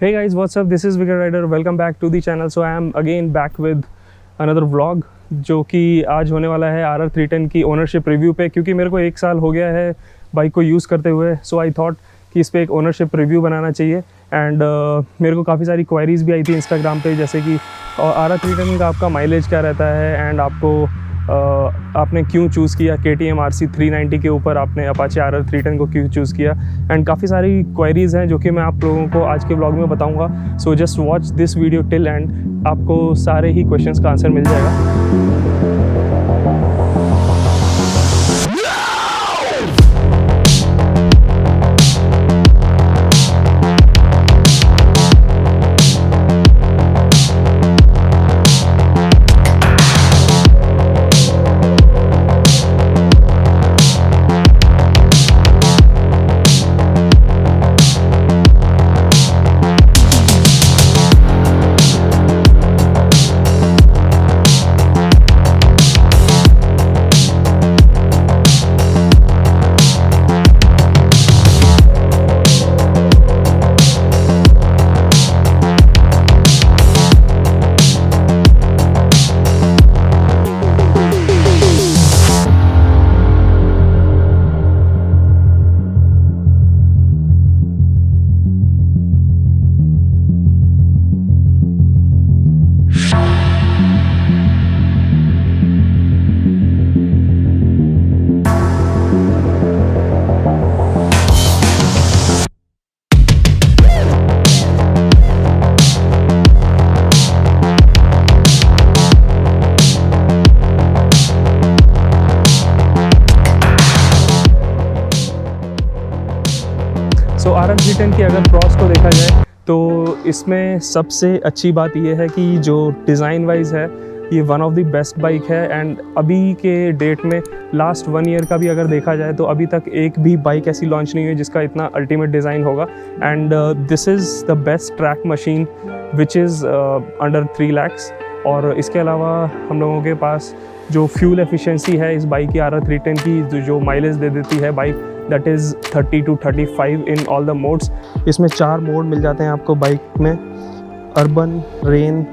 Hey guys, what's up? This is Wicked Rider. Welcome back to the channel. So I am again back with another vlog जो कि आज होने वाला है RR 310 की ownership review पे, क्योंकि मेरे को 1 साल हो गया है बाइक को यूज़ करते हुए। सो आई थॉट कि इस पर एक ओनरशिप रिव्यू बनाना चाहिए। एंड मेरे को काफ़ी सारी क्वेरीज़ भी आई थी इंस्टाग्राम पे, जैसे कि RR 310 का आपका माइलेज क्या रहता है एंड आपने क्यों चूज़ किया KTM RC 390 के ऊपर, आपने अपाचे RR 310 को क्यों चूज़ किया। एंड काफ़ी सारी क्वेरीज़ हैं जो कि मैं आप लोगों को आज के व्लॉग में बताऊंगा। So just watch this video till and, आपको सारे ही क्वेश्चंस का आंसर मिल जाएगा। सो RR 310 की अगर प्रॉस को देखा जाए तो इसमें सबसे अच्छी बात यह है कि जो डिज़ाइन वाइज है ये one of the best bike है। एंड अभी के डेट में लास्ट 1 ईयर का भी अगर देखा जाए तो अभी तक एक भी बाइक ऐसी लॉन्च नहीं हुई जिसका इतना अल्टीमेट डिज़ाइन होगा। And this is the best track machine which is under 3 lakhs। और इसके अलावा हम लोगों के पास जो फ्यूल एफिशिएंसी है इस बाइक की RR 310 की, जो माइलेज दे देती है bike, that is 30 to 35 in all the modes. इसमें 4 मोड मिल जाते हैं आपको बाइक में, urban, rain,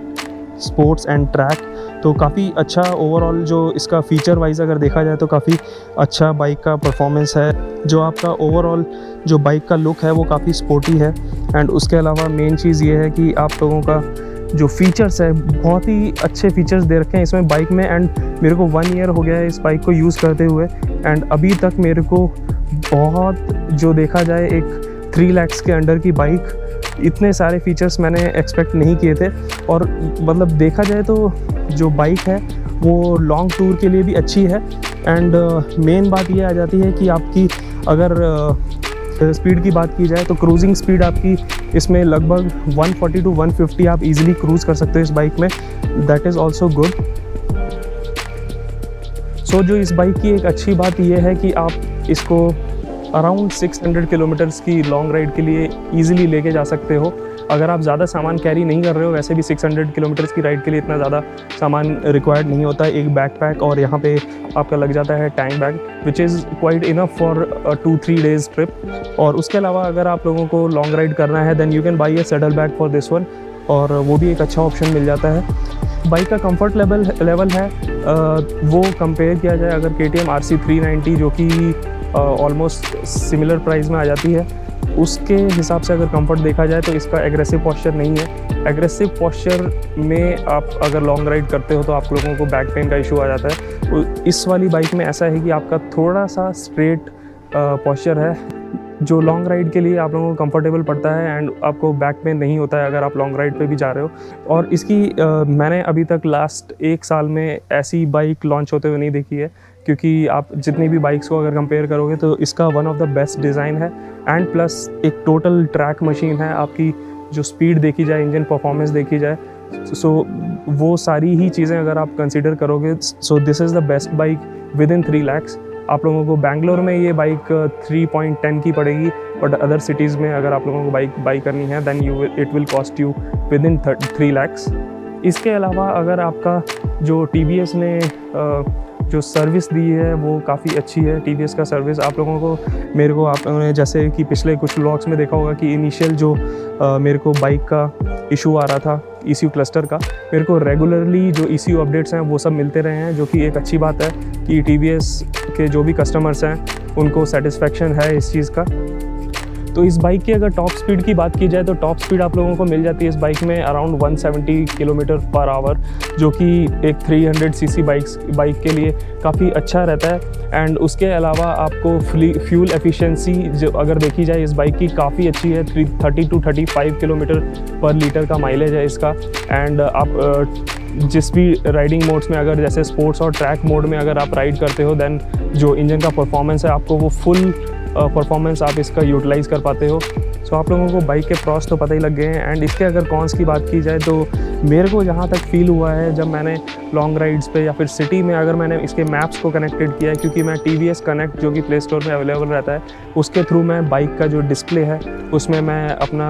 sports and track. तो काफ़ी अच्छा ओवरऑल जो इसका फीचर वाइज अगर देखा जाए तो काफ़ी अच्छा बाइक का परफॉर्मेंस है। जो आपका ओवरऑल जो बाइक का लुक है वो काफ़ी स्पोर्टी है। एंड उसके अलावा मेन चीज़ ये है कि आप लोगों का जो फीचर्स है, बहुत ही अच्छे फीचर्स दे रखे हैं इसमें बाइक में। एंड मेरे को 1 ईयर हो गया है इस बाइक को यूज़ करते हुए, एंड अभी तक मेरे को बहुत, जो देखा जाए एक 3 lakhs के अंडर की बाइक, इतने सारे फीचर्स मैंने एक्सपेक्ट नहीं किए थे। और मतलब देखा जाए तो जो बाइक है वो लॉन्ग टूर के लिए भी अच्छी है। एंड मेन बात ये आ जाती है कि आपकी अगर स्पीड की बात की जाए तो क्रूजिंग स्पीड आपकी इसमें लगभग 140 to 150 आप इजीली क्रूज़ कर सकते हो इस बाइक में। That is also good. So जो इस बाइक की एक अच्छी बात यह है कि आप इसको अराउंड 600 किलोमीटर्स की लॉन्ग राइड के लिए ईजिली लेके जा सकते हो। अगर आप ज़्यादा सामान कैरी नहीं कर रहे हो, वैसे भी 600 किलोमीटर्स की राइड के लिए इतना ज़्यादा सामान रिक्वायर्ड नहीं होता है। एक बैकपैक और यहाँ पे आपका लग जाता है tank bag, which is quite enough for 2-3 days trip. और उसके अलावा अगर आप लोगों को लॉन्ग राइड करना है then you can buy a saddle bag for this one, और वो भी एक अच्छा ऑप्शन मिल जाता है। बाइक का कंफर्ट लेवल है वो कंपेयर किया जाए अगर KTM RC 390 जो कि ऑलमोस्ट सिमिलर प्राइस में आ जाती है, उसके हिसाब से अगर कंफर्ट देखा जाए तो इसका एग्रेसिव पॉस्चर नहीं है। एग्रेसिव पॉस्चर में आप अगर लॉन्ग राइड करते हो तो आप लोगों को बैक पेन का इशू आ जाता है। तो इस वाली बाइक में ऐसा है कि आपका थोड़ा सा स्ट्रेट पॉस्चर है जो लॉन्ग राइड के लिए आप लोगों को कंफर्टेबल पड़ता है एंड आपको बैक पेन नहीं होता है अगर आप लॉन्ग राइड पे भी जा रहे हो। और इसकी मैंने अभी तक लास्ट 1 साल में ऐसी बाइक लॉन्च होते हुए नहीं देखी है, क्योंकि आप जितनी भी बाइक्स को अगर कंपेयर करोगे तो इसका one of the best design है। एंड प्लस एक टोटल ट्रैक मशीन है। आपकी जो स्पीड देखी जाए, इंजन परफॉर्मेंस देखी जाए, सो वो सारी ही चीज़ें अगर आप कंसीडर करोगे, so this is the best bike with in 3 lakhs। आप लोगों को बैंगलोर में ये बाइक 3.10 की पड़ेगी, बट अदर सिटीज़ में अगर आप लोगों को बाइक बाई करनी है then it will cost you within 3 lakhs। इसके अलावा अगर आपका जो TVS ने जो सर्विस दी है वो काफ़ी अच्छी है। टीवीएस का सर्विस आप लोगों को, मेरे को आप लोगों ने जैसे कि पिछले कुछ व्लॉग्स में देखा होगा कि इनिशियल जो मेरे को बाइक का इशू आ रहा था ECU क्लस्टर का, मेरे को रेगुलरली जो ECU अपडेट्स हैं वो सब मिलते रहे हैं, जो कि एक अच्छी बात है कि टीवीएस के जो भी कस्टमर्स हैं उनको सेटिस्फेक्शन है इस चीज़ का। तो इस बाइक की अगर टॉप स्पीड की बात की जाए तो टॉप स्पीड आप लोगों को मिल जाती है इस बाइक में अराउंड 170 किलोमीटर पर आवर, जो कि एक 300 सीसी बाइक के लिए काफ़ी अच्छा रहता है। एंड उसके अलावा आपको फ्यूल एफिशिएंसी जो अगर देखी जाए इस बाइक की काफ़ी अच्छी है। 30 to 35 किलोमीटर पर लीटर का माइलेज है इसका। एंड आप जिस भी राइडिंग मोड्स में, अगर जैसे स्पोर्ट्स और ट्रैक मोड में अगर आप राइड करते हो, देन जो इंजन का परफॉर्मेंस है आपको वो फुल परफॉर्मेंस आप इसका यूटिलाइज़ कर पाते हो। सो आप लोगों को बाइक के प्रॉस तो पता ही लग गए हैं। एंड इसके अगर कॉन्स की बात की जाए तो मेरे को जहाँ तक फील हुआ है जब मैंने लॉन्ग राइड्स पे या फिर सिटी में अगर मैंने इसके मैप्स को कनेक्टेड किया है, क्योंकि मैं TVS कनेक्ट जो कि प्ले स्टोर में अवेलेबल रहता है उसके थ्रू मैं बाइक का जो डिस्प्ले है उसमें मैं अपना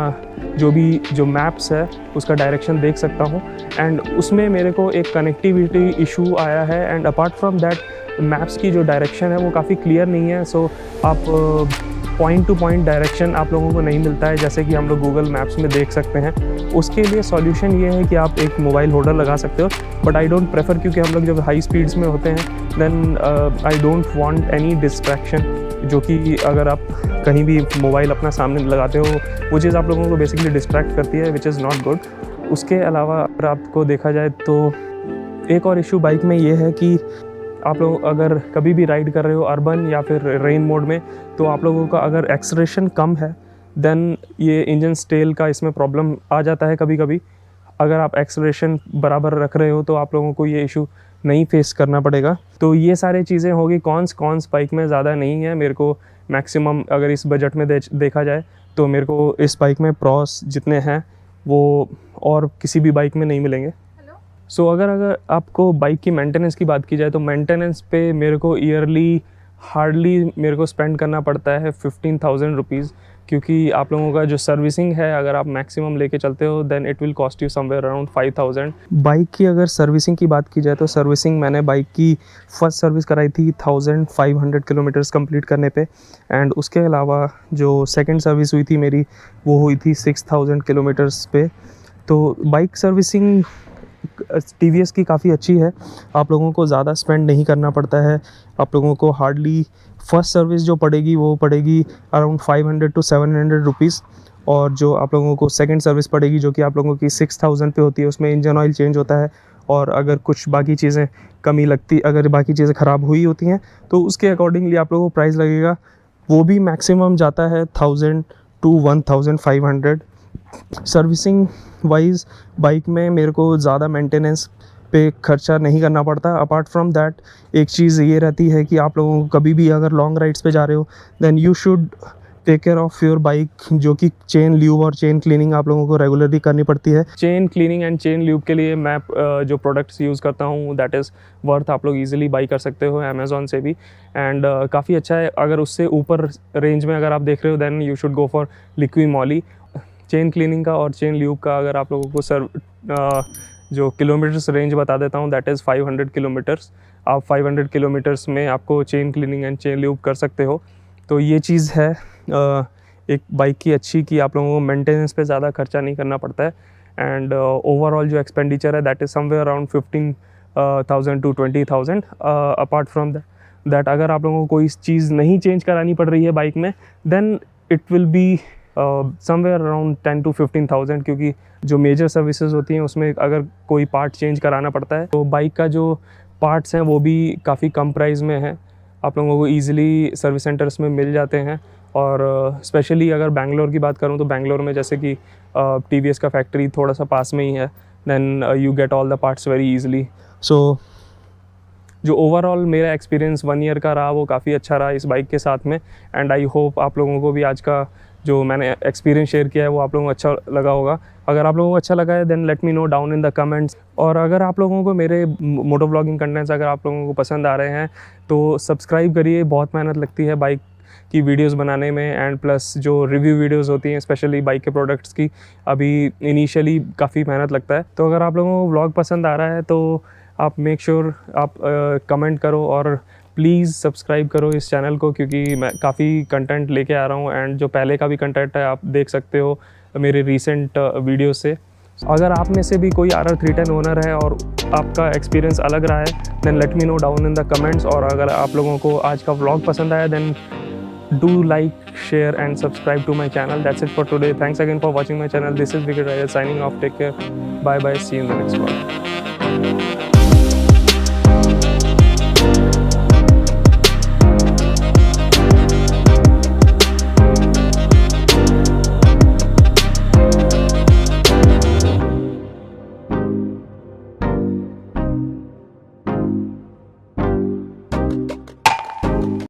जो मैप्स है उसका डायरेक्शन देख सकता हूँ। एंड उसमें मेरे को एक कनेक्टिविटी इशू आया है। And apart from that maps की जो डायरेक्शन है वो काफ़ी क्लियर नहीं है। सो आप पॉइंट टू पॉइंट डायरेक्शन आप लोगों को नहीं मिलता है जैसे कि हम लोग गूगल मैप्स में देख सकते हैं। उसके लिए सॉल्यूशन ये है कि आप एक मोबाइल होल्डर लगा सकते हो, बट आई डोंट प्रेफर, क्योंकि हम लोग जब हाई स्पीड्स में होते हैं then I don't want any distraction, जो कि अगर आप कहीं भी मोबाइल अपना सामने लगाते हो वो चीज़ आप लोगों को बेसिकली डिस्ट्रैक्ट करती है, विच इज़ नॉट गुड। उसके अलावा अगर आपको देखा जाए तो एक और इशू बाइक में ये है कि आप लोग अगर कभी भी राइड कर रहे हो अर्बन या फिर रेन मोड में, तो आप लोगों का अगर एक्सेलरेशन कम है देन ये इंजन स्टेल का इसमें प्रॉब्लम आ जाता है कभी कभी। अगर आप एक्सेलरेशन बराबर रख रहे हो तो आप लोगों को ये इशू नहीं फेस करना पड़ेगा। तो ये सारी चीज़ें होगी। कॉन्स बाइक में ज़्यादा नहीं है। मेरे को मैक्सिमम अगर इस बजट में देखा जाए तो मेरे को इस बाइक में प्रॉस जितने हैं वो और किसी भी बाइक में नहीं मिलेंगे। सो अगर आपको बाइक की मेंटेनेंस की बात की जाए तो मेंटेनेंस पे मेरे को ईयरली हार्डली मेरे को स्पेंड करना पड़ता है 15,000 रुपीज़, क्योंकि आप लोगों का जो सर्विसिंग है अगर आप मैक्सिमम लेके चलते हो then it will cost you somewhere around 5,000। Bike की अगर सर्विसिंग की बात की जाए तो सर्विसिंग मैंने बाइक की फर्स्ट सर्विस कराई थी 1500 किलोमीटर्स कंप्लीट करने पे। एंड उसके अलावा जो सेकंड सर्विस हुई थी मेरी वो हुई थी 6,000 किलोमीटर्स पे। तो बाइक सर्विसिंग TVS की काफ़ी अच्छी है। आप लोगों को ज़्यादा स्पेंड नहीं करना पड़ता है। आप लोगों को हार्डली फर्स्ट सर्विस जो पड़ेगी वो पड़ेगी अराउंड 500 to 700 रुपीज़, और जो आप लोगों को सेकंड सर्विस पड़ेगी जो कि आप लोगों की 6,000 पे होती है, उसमें इंजन ऑयल चेंज होता है। और अगर कुछ बाकी चीज़ें कमी लगती, अगर बाकी चीज़ें ख़राब हुई होती हैं तो उसके अकॉर्डिंगली आप लोगों को प्राइस लगेगा। वो भी मैक्सिमम जाता है 1000 to 1500। सर्विसिंग वाइज बाइक में मेरे को ज़्यादा मेंटेनेंस पे खर्चा नहीं करना पड़ता। अपार्ट फ्रॉम दैट एक चीज़ ये रहती है कि आप लोगों को कभी भी अगर लॉन्ग राइड्स पे जा रहे हो then you should take care of your bike, जो कि चेन ल्यूब और चेन क्लीनिंग आप लोगों को रेगुलरली करनी पड़ती है। Chain cleaning and chain lube के लिए मैं जो प्रोडक्ट्स यूज़ करता हूँ दैट इज़ वर्थ, आप लोग ईजिली बाई कर सकते हो अमेज़ॉन से भी। एंड काफ़ी अच्छा है। अगर उससे ऊपर रेंज में अगर आप देख रहे हो then you should go for Liqui Moly. Chain cleaning का और चेन ल्यूब का अगर आप लोगों को जो किलोमीटर्स रेंज बता देता हूँ दैट इज़ 500 किलोमीटर्स। आप 500 किलोमीटर्स में आपको chain cleaning and chain lube कर सकते हो। तो ये चीज़ है एक बाइक की अच्छी, कि आप लोगों को मेंटेनेंस पे ज़्यादा खर्चा नहीं करना पड़ता है। एंड ओवरऑल जो एक्सपेंडिचर है that is somewhere around 15,000 to 20,000। Apart from that अगर आप लोगों को कोई चीज़ नहीं चेंज करानी पड़ रही है बाइक में then it will be somewhere around 10 to 15,000, क्योंकि जो मेजर सर्विसेज होती हैं उसमें अगर कोई पार्ट चेंज कराना पड़ता है तो बाइक का जो पार्ट्स हैं वो भी काफ़ी कम प्राइस में है, आप लोगों को ईजिली सर्विस सेंटर्स में मिल जाते हैं। और स्पेशली अगर बैंगलोर की बात करूं तो बैंगलोर में जैसे कि TVS का फैक्ट्री थोड़ा सा पास में ही है, then you get all the parts very easily. So जो ओवरऑल मेरा एक्सपीरियंस 1 ईयर का रहा वो काफ़ी अच्छा रहा इस बाइक के साथ में। एंड आई होप आप लोगों को भी आज का जो मैंने एक्सपीरियंस शेयर किया है वो आप लोगों को अच्छा लगा होगा। अगर आप लोगों को अच्छा लगा है then let me know down in the comments. और अगर आप लोगों को मेरे मोटो व्लॉगिंग कंटेंट्स अगर आप लोगों को पसंद आ रहे हैं तो सब्सक्राइब करिए। बहुत मेहनत लगती है बाइक की वीडियोस बनाने में। एंड प्लस जो रिव्यू वीडियोस होती हैं स्पेशली बाइक के प्रोडक्ट्स की, अभी इनिशियली काफ़ी मेहनत लगता है। तो अगर आप लोगों को व्लॉग पसंद आ रहा है तो आप मेक श्योर आप कमेंट करो और प्लीज़ सब्सक्राइब करो इस चैनल को, क्योंकि मैं काफ़ी कंटेंट लेके आ रहा हूँ एंड जो पहले का भी कंटेंट है आप देख सकते हो मेरे रीसेंट वीडियो से। अगर आप में से भी कोई RR310 ओनर है और आपका एक्सपीरियंस अलग रहा है then let me know down in the comments. और अगर आप लोगों को आज का व्लॉग पसंद आया then do like, share and subscribe to my channel. That's it for today. Thanks again for watching my channel. This is Vikram Raya signing off. Take care. Bye bye. See you in the next one.